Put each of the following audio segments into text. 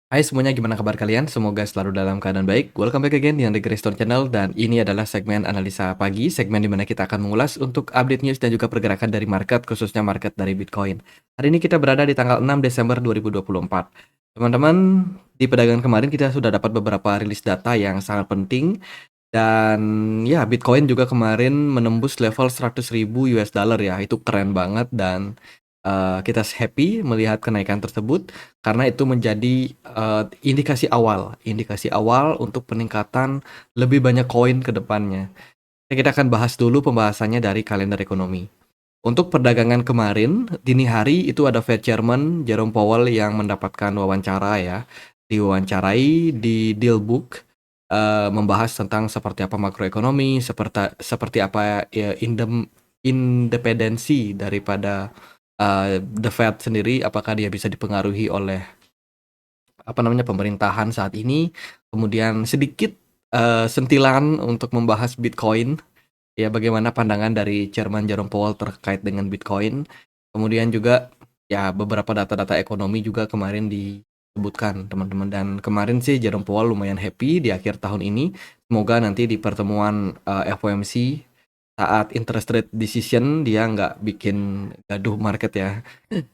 Hai semuanya, gimana kabar kalian? Semoga selalu dalam keadaan baik. Welcome back again di The Greystone Channel, dan ini adalah segmen analisa pagi, segmen di mana kita akan mengulas untuk update news dan juga pergerakan dari market, khususnya market dari Bitcoin. Hari ini kita berada di tanggal 6 Desember 2024. Teman-teman, di perdagangan kemarin kita sudah dapat beberapa rilis data yang sangat penting, dan ya Bitcoin juga kemarin menembus level 100.000 US dollar ya. Itu keren banget, dan kita happy melihat kenaikan tersebut karena itu menjadi indikasi awal untuk peningkatan lebih banyak koin ke depannya. Kita akan bahas dulu pembahasannya dari kalender ekonomi. Untuk perdagangan kemarin, dini hari itu ada Fed Chairman Jerome Powell yang mendapatkan wawancara ya. Diwawancarai di Dealbook, membahas tentang seperti apa makroekonomi, seperti apa ya, independensi daripada The Fed sendiri, apakah dia bisa dipengaruhi oleh pemerintahan saat ini. Kemudian sedikit sentilan untuk membahas Bitcoin. Ya, bagaimana pandangan dari Chairman Jerome Powell terkait dengan Bitcoin. Kemudian juga ya beberapa data-data ekonomi juga kemarin disebutkan teman-teman. Dan kemarin sih Jerome Powell lumayan happy di akhir tahun ini. Semoga nanti di pertemuan FOMC saat interest rate decision dia nggak bikin gaduh market ya.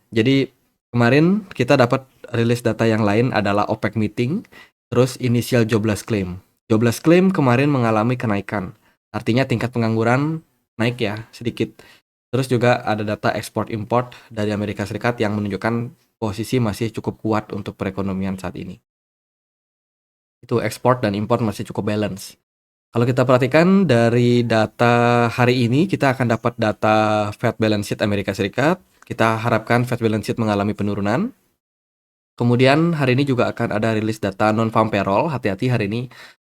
Jadi kemarin kita dapat rilis data yang lain adalah OPEC meeting, terus initial jobless claim. Jobless claim kemarin mengalami kenaikan. Artinya tingkat pengangguran naik ya sedikit. Terus juga ada data ekspor import dari Amerika Serikat yang menunjukkan posisi masih cukup kuat untuk perekonomian saat ini. Itu ekspor dan import masih cukup balance. Kalau kita perhatikan dari data hari ini, kita akan dapat data Fed balance sheet Amerika Serikat. Kita harapkan Fed balance sheet mengalami penurunan. Kemudian hari ini juga akan ada rilis data non-farm payroll. Hati-hati, hari ini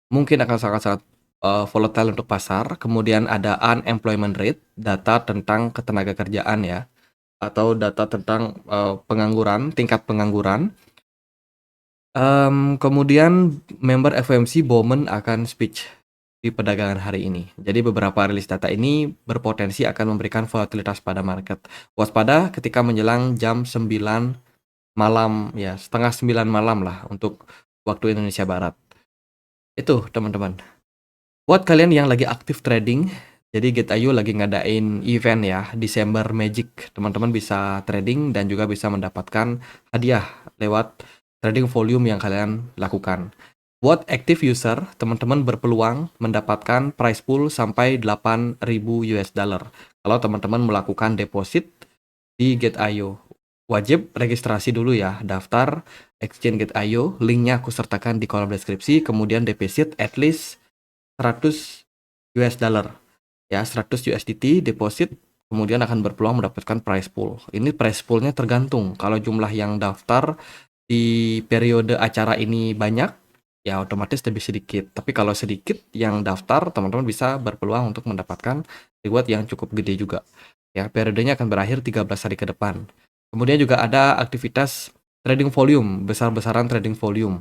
mungkin akan sangat-sangat volatile untuk pasar. Kemudian ada unemployment rate, data tentang ketenaga kerjaan ya, atau data tentang pengangguran, tingkat pengangguran. Kemudian member FOMC Bowman akan speech di perdagangan hari ini. Jadi beberapa rilis data ini berpotensi akan memberikan volatilitas pada market. Waspada ketika menjelang jam 9 malam ya, setengah 9 malam lah untuk waktu Indonesia Barat. Itu teman-teman. Buat kalian yang lagi aktif trading, jadi Get.io lagi ngadain event ya, December Magic. Teman-teman bisa trading dan juga bisa mendapatkan hadiah lewat trading volume yang kalian lakukan. Buat active user, teman-teman berpeluang mendapatkan price pool sampai 8.000 US dollar kalau teman-teman melakukan deposit di Get.io. Wajib registrasi dulu ya, daftar exchange Get.io, linknya aku sertakan di kolom deskripsi, kemudian deposit at least 100 US dollar ya, 100 USDT deposit, kemudian akan berpeluang mendapatkan price pool. Ini price poolnya tergantung, kalau jumlah yang daftar di periode acara ini banyak, ya otomatis lebih sedikit. Tapi kalau sedikit yang daftar, teman-teman bisa berpeluang untuk mendapatkan reward yang cukup gede juga. Ya, periodenya akan berakhir 13 hari ke depan. Kemudian juga ada aktivitas trading volume, besar-besaran trading volume.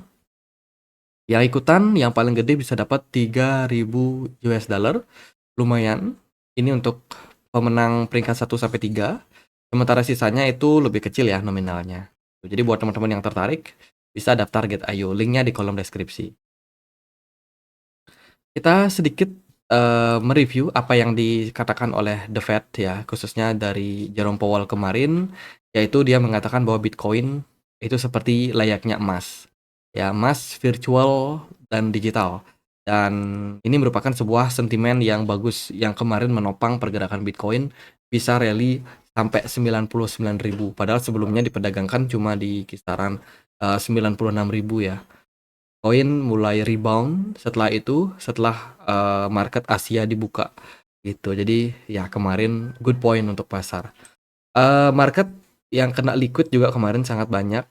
Yang ikutan yang paling gede bisa dapat 3.000 US dollar. Lumayan. Ini untuk pemenang peringkat 1 sampai 3. Sementara sisanya itu lebih kecil ya nominalnya. Jadi buat teman-teman yang tertarik bisa daftar Get.io, linknya di kolom deskripsi. Kita sedikit mereview apa yang dikatakan oleh The Fed ya, khususnya dari Jerome Powell kemarin, yaitu dia mengatakan bahwa Bitcoin itu seperti layaknya emas. Ya, emas virtual dan digital. Dan ini merupakan sebuah sentimen yang bagus yang kemarin menopang pergerakan Bitcoin bisa rally sampai 99.000, padahal sebelumnya diperdagangkan cuma di kisaran 96.000 ya. Koin mulai rebound setelah market Asia dibuka gitu. Jadi ya kemarin good point untuk pasar. Market yang kena liquid juga kemarin sangat banyak.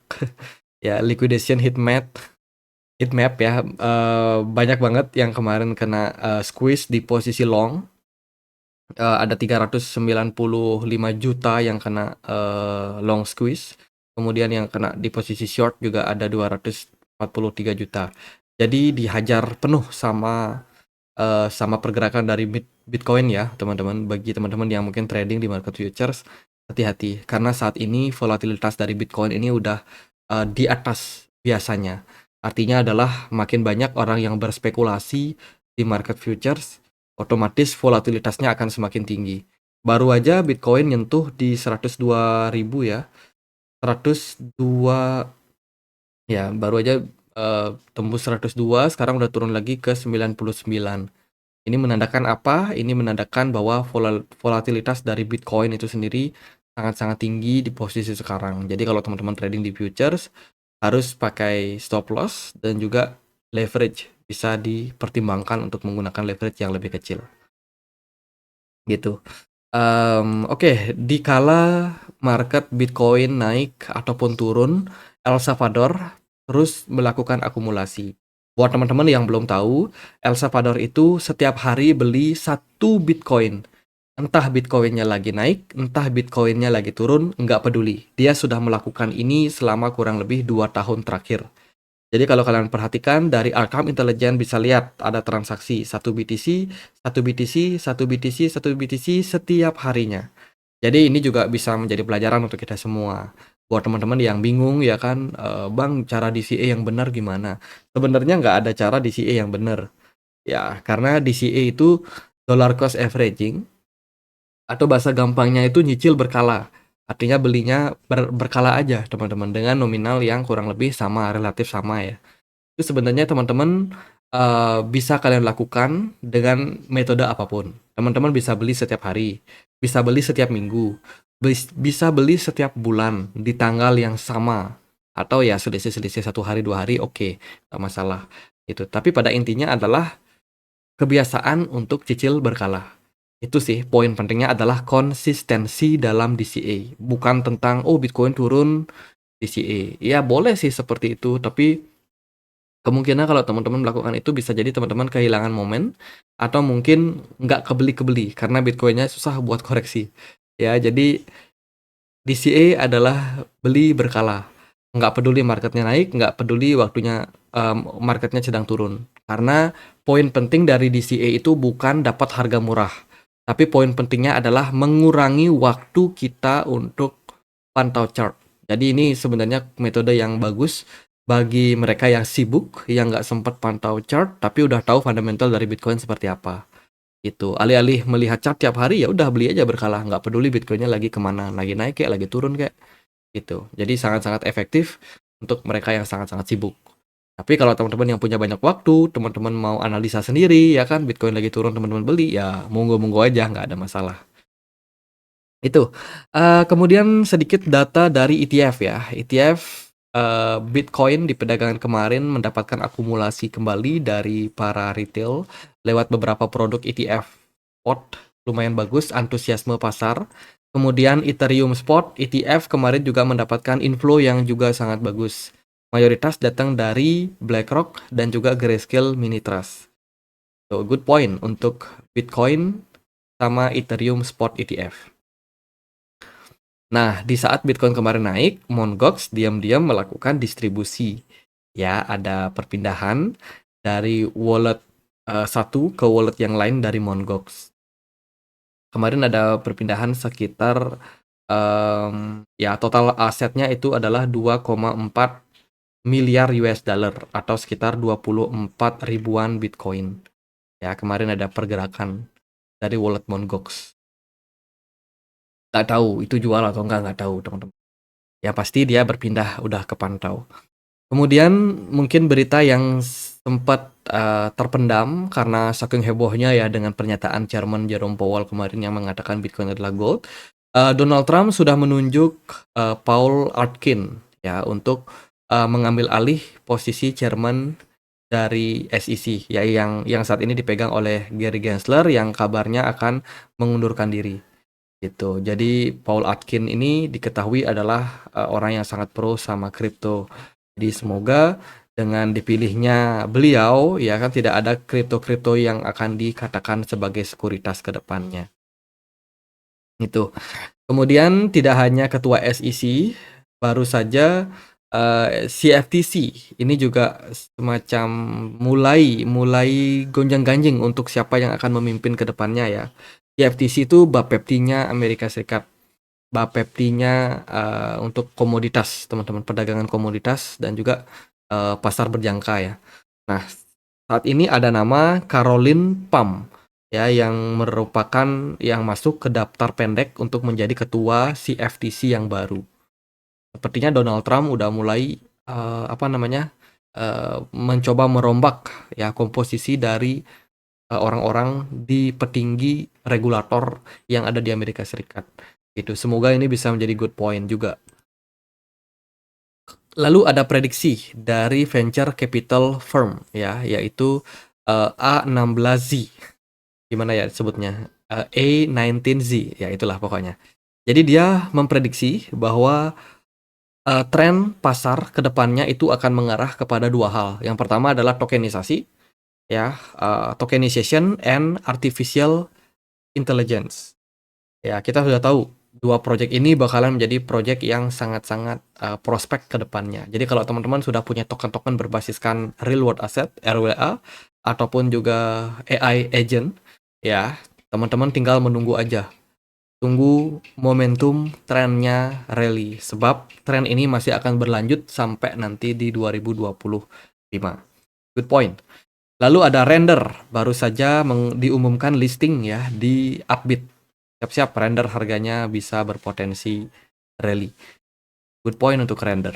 Ya, liquidation heat map ya, banyak banget yang kemarin kena squeeze di posisi long. Ada 395 juta yang kena long squeeze. Kemudian yang kena di posisi short juga ada 243 juta. Jadi dihajar penuh sama pergerakan dari Bitcoin ya, teman-teman. Bagi teman-teman yang mungkin trading di market futures, hati-hati karena saat ini volatilitas dari Bitcoin ini udah di atas biasanya. Artinya adalah makin banyak orang yang berspekulasi di market futures, otomatis volatilitasnya akan semakin tinggi. Baru aja Bitcoin nyentuh di 102.000 ya. 102 ya, baru aja tembus 102, sekarang udah turun lagi ke 99. Ini menandakan apa? Ini menandakan bahwa volatilitas dari Bitcoin itu sendiri sangat-sangat tinggi di posisi sekarang. Jadi kalau teman-teman trading di futures harus pakai stop loss dan juga leverage. Bisa dipertimbangkan untuk menggunakan leverage yang lebih kecil. Gitu. Oke, dikala market Bitcoin naik ataupun turun, El Salvador terus melakukan akumulasi. Buat teman-teman yang belum tahu, El Salvador itu setiap hari beli 1 Bitcoin. Entah Bitcoinnya lagi naik, entah Bitcoinnya lagi turun, nggak peduli. Dia sudah melakukan ini selama kurang lebih 2 tahun terakhir. Jadi kalau kalian perhatikan dari Arkham Intelligence bisa lihat ada transaksi 1 BTC, 1 BTC, 1 BTC, 1 BTC setiap harinya. Jadi ini juga bisa menjadi pelajaran untuk kita semua. Buat teman-teman yang bingung ya kan, Bang, cara DCA yang benar gimana? Sebenarnya nggak ada cara DCA yang benar. Ya, karena DCA itu dollar cost averaging, atau bahasa gampangnya itu nyicil berkala. Artinya belinya berkala aja teman-teman, dengan nominal yang kurang lebih sama, relatif sama ya. Itu sebenarnya teman-teman bisa kalian lakukan dengan metode apapun. Teman-teman bisa beli setiap hari, bisa beli setiap minggu, bisa beli setiap bulan di tanggal yang sama, atau ya selisih-selisih 1 hari 2 hari, oke, nggak masalah. Itu. Tapi pada intinya adalah kebiasaan untuk cicil berkala. Itu sih poin pentingnya adalah konsistensi dalam DCA, bukan tentang oh Bitcoin turun DCA. Ya boleh sih seperti itu, tapi kemungkinan kalau teman-teman melakukan itu bisa jadi teman-teman kehilangan momen atau mungkin nggak kebeli-kebeli karena Bitcoinnya susah buat koreksi. Ya, jadi DCA adalah beli berkala. Nggak peduli marketnya naik, nggak peduli waktunya marketnya sedang turun. Karena poin penting dari DCA itu bukan dapat harga murah, tapi poin pentingnya adalah mengurangi waktu kita untuk pantau chart. Jadi ini sebenarnya metode yang bagus bagi mereka yang sibuk, yang nggak sempat pantau chart, tapi udah tahu fundamental dari Bitcoin seperti apa. Gitu. Alih-alih melihat chart tiap hari, ya udah beli aja berkala, nggak peduli Bitcoinnya lagi kemana, lagi naik kayak, lagi turun kayak, gitu. Jadi sangat-sangat efektif untuk mereka yang sangat-sangat sibuk. Tapi kalau teman-teman yang punya banyak waktu, teman-teman mau analisa sendiri, ya kan, Bitcoin lagi turun, teman-teman beli, ya monggo-monggo aja, nggak ada masalah. Itu. Kemudian sedikit data dari ETF ya. ETF Bitcoin di perdagangan kemarin mendapatkan akumulasi kembali dari para retail lewat beberapa produk ETF spot lumayan bagus, antusiasme pasar. Kemudian Ethereum Spot ETF kemarin juga mendapatkan inflow yang juga sangat bagus. Mayoritas datang dari BlackRock dan juga Grayscale Mini Trust. So, good point untuk Bitcoin sama Ethereum Spot ETF. Nah, di saat Bitcoin kemarin naik, Mt. Gox diam-diam melakukan distribusi. Ya, ada perpindahan dari wallet satu ke wallet yang lain dari Mt. Gox. Kemarin ada perpindahan sekitar ya total asetnya itu adalah 2,4 miliar US dollar atau sekitar 24 ribuan Bitcoin. Ya, kemarin ada pergerakan dari wallet Mt. Gox. Nggak tahu itu jual atau nggak tahu teman-teman. Ya pasti dia berpindah udah kepantau. Kemudian mungkin berita yang sempat terpendam karena saking hebohnya ya dengan pernyataan Chairman Jerome Powell kemarin yang mengatakan Bitcoin adalah gold. Donald Trump sudah menunjuk Paul Artkin ya untuk mengambil alih posisi Chairman dari SEC ya yang saat ini dipegang oleh Gary Gensler yang kabarnya akan mengundurkan diri. Gitu. Jadi Paul Atkin ini diketahui adalah orang yang sangat pro sama kripto. Jadi semoga dengan dipilihnya beliau ya kan tidak ada kripto-kripto yang akan dikatakan sebagai sekuritas ke depannya. Itu. Kemudian tidak hanya ketua SEC, baru saja CFTC ini juga semacam mulai gonjang-ganjing untuk siapa yang akan memimpin ke depannya ya. CFTC itu Bapepti-nya Amerika Serikat. Bapepti-nya untuk komoditas, teman-teman, perdagangan komoditas dan juga pasar berjangka ya. Nah, saat ini ada nama Caroline Pham ya yang merupakan yang masuk ke daftar pendek untuk menjadi ketua CFTC yang baru. Sepertinya Donald Trump udah mulai mencoba merombak ya komposisi dari orang-orang di petinggi regulator yang ada di Amerika Serikat. Itu semoga ini bisa menjadi good point juga. Lalu ada prediksi dari venture capital firm ya, yaitu A16Z. Gimana ya sebutnya? A19Z, ya itulah pokoknya. Jadi dia memprediksi bahwa tren pasar ke depannya itu akan mengarah kepada dua hal. Yang pertama adalah tokenisasi, ya, tokenization and artificial intelligence. Ya, kita sudah tahu dua proyek ini bakalan menjadi proyek yang sangat-sangat prospek ke depannya. Jadi kalau teman-teman sudah punya token-token berbasiskan real world asset (RWA) ataupun juga AI agent, ya, teman-teman tinggal menunggu aja. Tunggu momentum trennya rally, sebab tren ini masih akan berlanjut sampai nanti di 2025. Good point. Lalu ada Render, baru saja diumumkan listing ya di Upbit. Siap-siap, Render harganya bisa berpotensi rally. Good point untuk Render.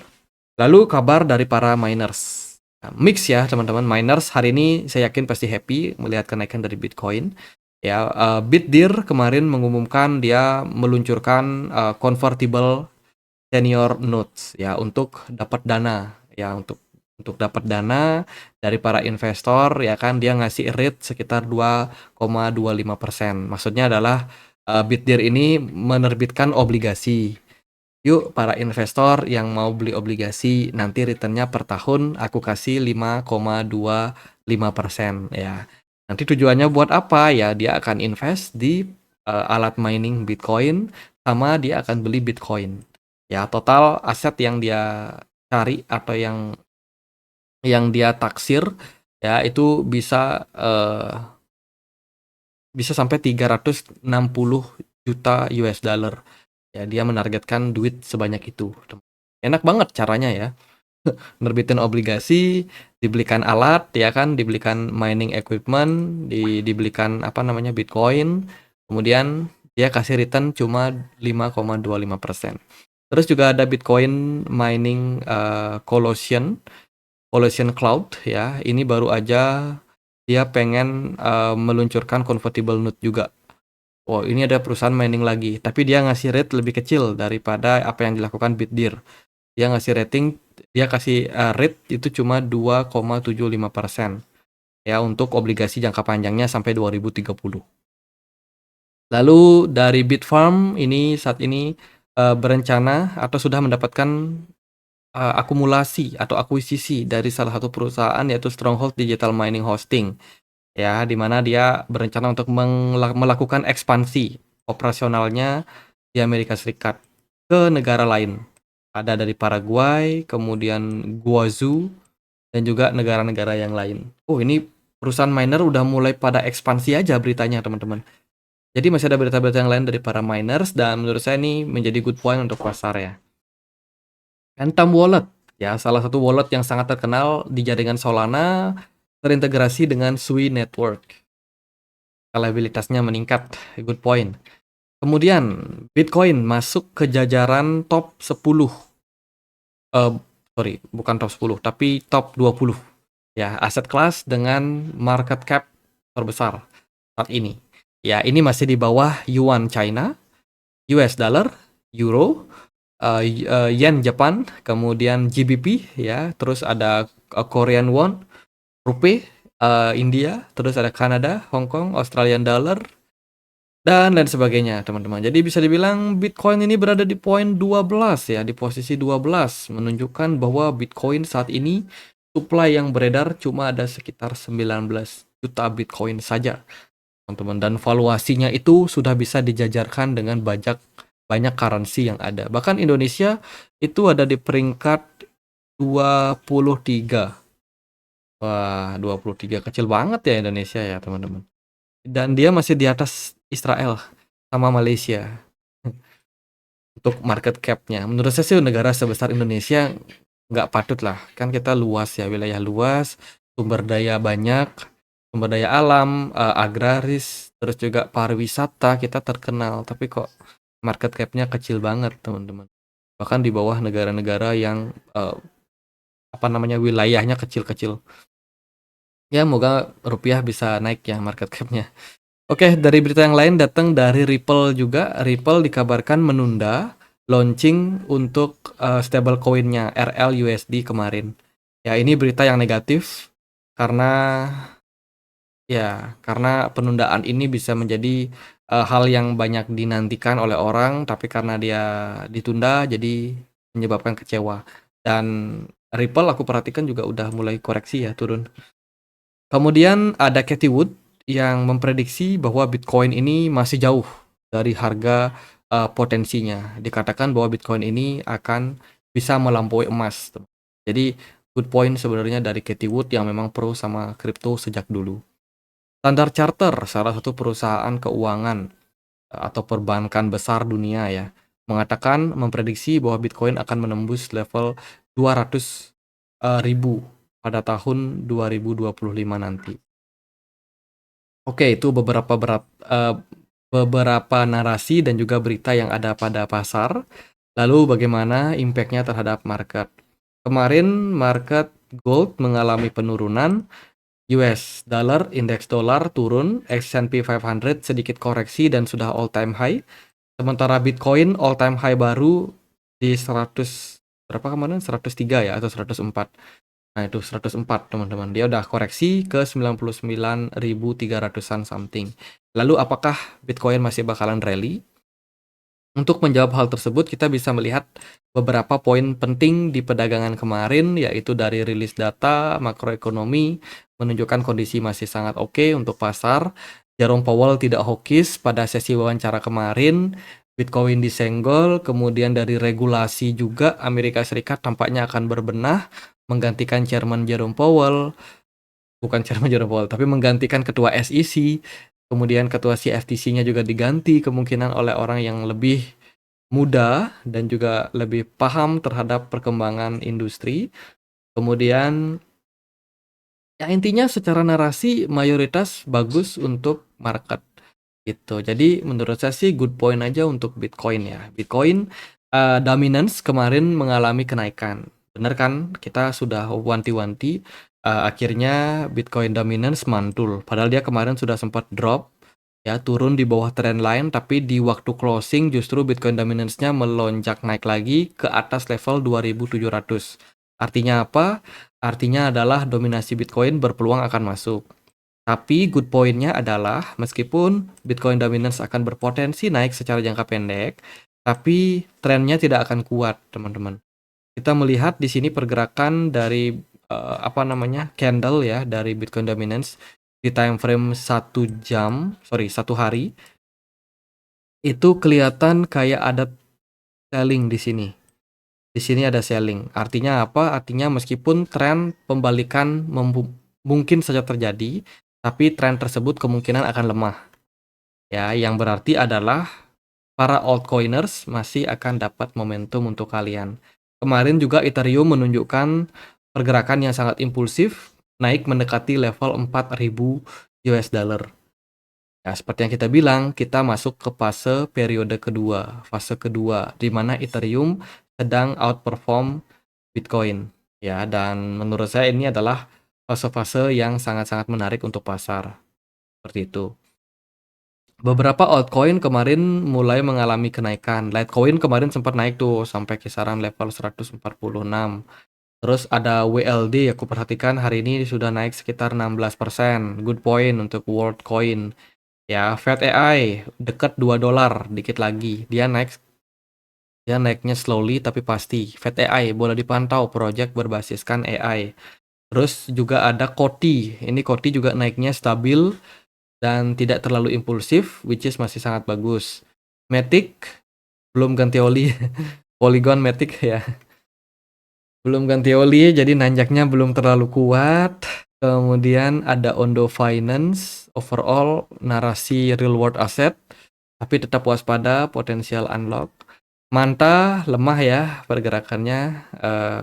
Lalu kabar dari para miners. Nah, mix ya teman-teman, miners hari ini saya yakin pasti happy melihat kenaikan dari Bitcoin. Ya, Bitdeer kemarin mengumumkan dia meluncurkan convertible senior notes ya untuk dapat dana ya untuk dapat dana dari para investor ya kan, dia ngasih rate sekitar 2,25%. Maksudnya adalah Bitdeer ini menerbitkan obligasi. Yuk para investor yang mau beli obligasi, nanti returnnya per tahun aku kasih 5,25% ya. Nanti tujuannya buat apa ya? Dia akan invest di alat mining Bitcoin, sama dia akan beli Bitcoin. Ya, total aset yang dia cari atau yang dia taksir ya itu bisa sampai 360 juta US dollar. Ya, dia menargetkan duit sebanyak itu. Enak banget caranya ya. Nerbitin obligasi, dibelikan alat, ya kan, dibelikan mining equipment, dibelikan Bitcoin, kemudian dia kasih return cuma 5,25%. Terus juga ada Bitcoin mining Colossian Cloud ya. Ini baru aja dia pengen meluncurkan convertible note juga. Oh, ini ada perusahaan mining lagi, tapi dia ngasih rate lebih kecil daripada apa yang dilakukan Bitdeer. Dia ngasih rating, dia kasih rate itu cuma 2,75% ya untuk obligasi jangka panjangnya sampai 2030. Lalu dari Bitfarm ini saat ini berencana atau sudah mendapatkan akumulasi atau akuisisi dari salah satu perusahaan yaitu Stronghold Digital Mining Hosting. Ya, di mana dia berencana untuk melakukan ekspansi operasionalnya di Amerika Serikat ke negara lain. Ada dari Paraguay, kemudian Guazhou, dan juga negara-negara yang lain. Oh, ini perusahaan miner udah mulai pada ekspansi aja beritanya, teman-teman. Jadi masih ada berita-berita yang lain dari para miners, dan menurut saya ini menjadi good point untuk pasar ya. Phantom Wallet, ya salah satu wallet yang sangat terkenal di jaringan Solana, terintegrasi dengan Sui Network. Scalabilitasnya meningkat, good point. Kemudian Bitcoin masuk ke jajaran top 10. Bukan top 10, tapi top 20. Ya, aset kelas dengan market cap terbesar saat ini. Ya, ini masih di bawah Yuan China, US dollar, euro, yen Jepang, kemudian GBP ya, terus ada Korean won, rupiah, India, terus ada Kanada, Hong Kong, Australian dollar, dan lain sebagainya, teman-teman. Jadi bisa dibilang Bitcoin ini berada di poin 12 ya, di posisi 12, menunjukkan bahwa Bitcoin saat ini supply yang beredar cuma ada sekitar 19 juta Bitcoin saja, teman-teman. Dan valuasinya itu sudah bisa dijajarkan dengan banyak currency yang ada. Bahkan Indonesia itu ada di peringkat 23. Wah, 23 kecil banget ya Indonesia ya, teman-teman. Dan dia masih di atas Israel sama Malaysia untuk market cap-nya. Menurut saya sih negara sebesar Indonesia nggak patut lah. Kan kita luas ya, wilayah luas, sumber daya banyak, sumber daya alam, agraris, terus juga pariwisata kita terkenal. Tapi kok market cap-nya kecil banget, teman-teman. Bahkan di bawah negara-negara yang wilayahnya kecil-kecil. Ya, moga rupiah bisa naik ya market cap-nya. Oke, dari berita yang lain datang dari Ripple juga. Ripple dikabarkan menunda launching untuk stable coin-nya RLUSD kemarin. Ya, ini berita yang negatif karena karena penundaan ini bisa menjadi hal yang banyak dinantikan oleh orang, tapi karena dia ditunda jadi menyebabkan kecewa. Dan Ripple aku perhatikan juga udah mulai koreksi ya, turun. Kemudian ada Cathie Wood yang memprediksi bahwa Bitcoin ini masih jauh dari harga potensinya. Dikatakan bahwa Bitcoin ini akan bisa melampaui emas. Jadi good point sebenarnya dari Cathie Wood yang memang pro sama kripto sejak dulu. Standard Chartered, salah satu perusahaan keuangan atau perbankan besar dunia ya, mengatakan memprediksi bahwa Bitcoin akan menembus level 200 ribu pada tahun 2025 nanti. Oke, itu beberapa narasi dan juga berita yang ada pada pasar. Lalu bagaimana impact-nya terhadap market? Kemarin market gold mengalami penurunan, US dollar, indeks dolar turun, S&P 500 sedikit koreksi dan sudah all time high. Sementara Bitcoin all time high baru di 100 berapa kemarin? 103 ya atau 104. Nah, itu 104 teman-teman. Dia udah koreksi ke 99.300-an something. Lalu apakah Bitcoin masih bakalan rally? Untuk menjawab hal tersebut, kita bisa melihat beberapa poin penting di perdagangan kemarin, yaitu dari rilis data makroekonomi menunjukkan kondisi masih sangat oke untuk pasar. Jerome Powell tidak hawkish pada sesi wawancara kemarin. Bitcoin disenggol, kemudian dari regulasi juga Amerika Serikat tampaknya akan berbenah menggantikan Chairman Jerome Powell, bukan Chairman Jerome Powell, tapi menggantikan ketua SEC, kemudian ketua CFTC-nya juga diganti kemungkinan oleh orang yang lebih muda dan juga lebih paham terhadap perkembangan industri. Kemudian ya intinya secara narasi mayoritas bagus untuk market gitu. Jadi menurut saya sih good point aja untuk Bitcoin ya. Bitcoin dominance kemarin mengalami kenaikan. Bener kan? Kita sudah wanti-wanti akhirnya Bitcoin dominance mantul. Padahal dia kemarin sudah sempat drop ya, turun di bawah trend line, tapi di waktu closing justru Bitcoin dominance-nya melonjak naik lagi ke atas level 2700. Artinya apa? Artinya adalah dominasi Bitcoin berpeluang akan masuk. Tapi good point-nya adalah meskipun Bitcoin dominance akan berpotensi naik secara jangka pendek, tapi trennya tidak akan kuat, teman-teman. Kita melihat di sini pergerakan dari candle ya dari Bitcoin dominance di time frame 1 itu kelihatan kayak ada selling di sini. Di sini ada selling. Artinya apa? Artinya meskipun tren pembalikan mungkin saja terjadi, tapi tren tersebut kemungkinan akan lemah. Ya, yang berarti adalah para altcoiners masih akan dapat momentum untuk kalian. Kemarin juga Ethereum menunjukkan pergerakan yang sangat impulsif, naik mendekati level 4.000 US dollar. Ya, seperti yang kita bilang, kita masuk ke fase kedua, di mana Ethereum sedang outperform Bitcoin. Ya, dan menurut saya ini adalah fase-fase yang sangat-sangat menarik untuk pasar. Seperti itu. Beberapa altcoin kemarin mulai mengalami kenaikan. Litecoin kemarin sempat naik tuh sampai kisaran level 146. Terus ada WLD, aku perhatikan hari ini sudah naik sekitar 16%. Good point untuk WorldCoin. Ya, Fed AI dekat $2 dikit lagi. Dia naiknya slowly tapi pasti. Fed AI boleh dipantau project berbasiskan AI. Terus juga ada Koti. Ini Koti juga naiknya stabil dan tidak terlalu impulsif, which is masih sangat bagus. Matic belum ganti oli. Polygon Matic ya. Belum ganti oli, jadi nanjaknya belum terlalu kuat. Kemudian ada Ondo Finance, overall narasi real world asset, tapi tetap waspada potensial unlock. Manta lemah ya pergerakannya,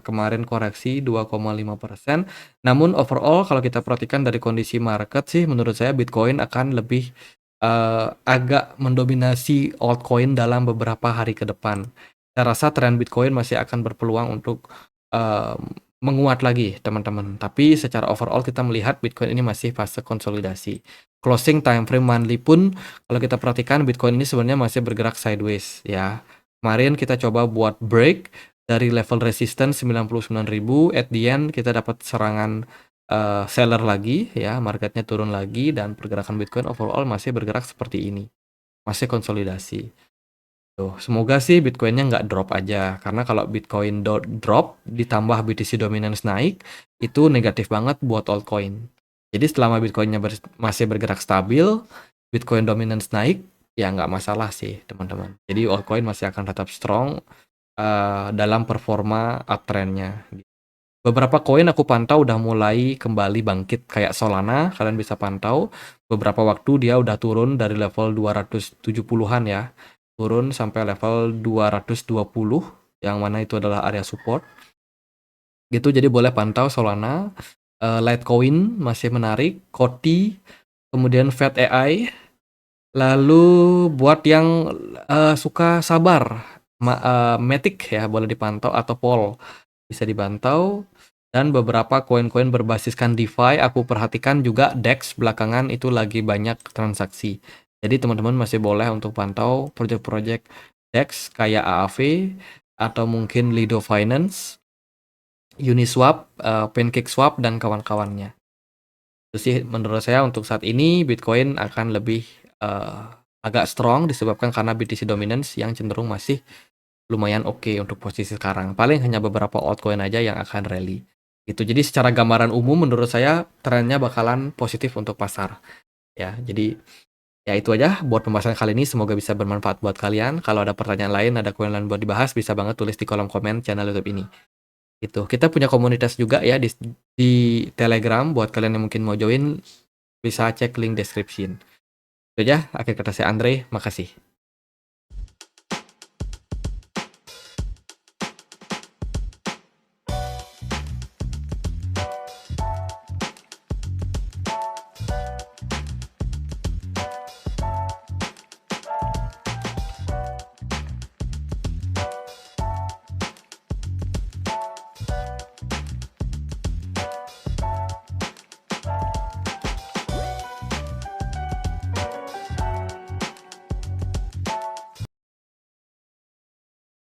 kemarin koreksi 2,5%. Namun overall kalau kita perhatikan dari kondisi market sih menurut saya Bitcoin akan lebih, agak mendominasi altcoin dalam beberapa hari ke depan. Saya rasa tren Bitcoin masih akan berpeluang untuk, eee, menguat lagi teman-teman. Tapi secara overall kita melihat Bitcoin ini masih fase konsolidasi. Closing time frame monthly pun kalau kita perhatikan Bitcoin ini sebenarnya masih bergerak sideways ya. Kemarin kita coba buat break dari level resistance 99.000, at the end kita dapat serangan seller lagi ya, marketnya turun lagi dan pergerakan Bitcoin overall masih bergerak seperti ini, masih konsolidasi. Tuh, semoga sih Bitcoinnya nggak drop aja, karena kalau Bitcoin drop ditambah BTC dominance naik, itu negatif banget buat altcoin. Jadi selama Bitcoinnya masih bergerak stabil, Bitcoin dominance naik, ya nggak masalah sih teman-teman. Jadi altcoin masih akan tetap strong dalam performa uptrendnya. Beberapa koin aku pantau udah mulai kembali bangkit kayak Solana, kalian bisa pantau. Beberapa waktu dia udah turun dari level 270-an ya. Turun sampai level 220 yang mana itu adalah area support. Gitu jadi boleh pantau Solana, Litecoin masih menarik, Koti, kemudian Fed AI. Lalu buat yang suka sabar, Matic ya boleh dipantau atau Pol bisa dibantau. Dan beberapa koin-koin berbasiskan DeFi aku perhatikan juga DEX belakangan itu lagi banyak transaksi. Jadi teman-teman masih boleh untuk pantau project-project DEX kayak AAV atau mungkin Lido Finance, Uniswap, PancakeSwap dan kawan-kawannya. Itu sih menurut saya untuk saat ini Bitcoin akan lebih agak strong disebabkan karena BTC dominance yang cenderung masih lumayan oke untuk posisi sekarang. Paling hanya beberapa altcoin aja yang akan rally. Gitu. Jadi secara gambaran umum menurut saya trennya bakalan positif untuk pasar. Ya, jadi ya itu aja buat pembahasan kali ini. Semoga bisa bermanfaat buat kalian. Kalau ada pertanyaan lain, ada koin lain buat dibahas, bisa banget tulis di kolom komen channel YouTube ini. Gitu. Kita punya komunitas juga ya di Telegram buat kalian yang mungkin mau join bisa cek link description. Itu aja, akhir kata saya Andre, makasih.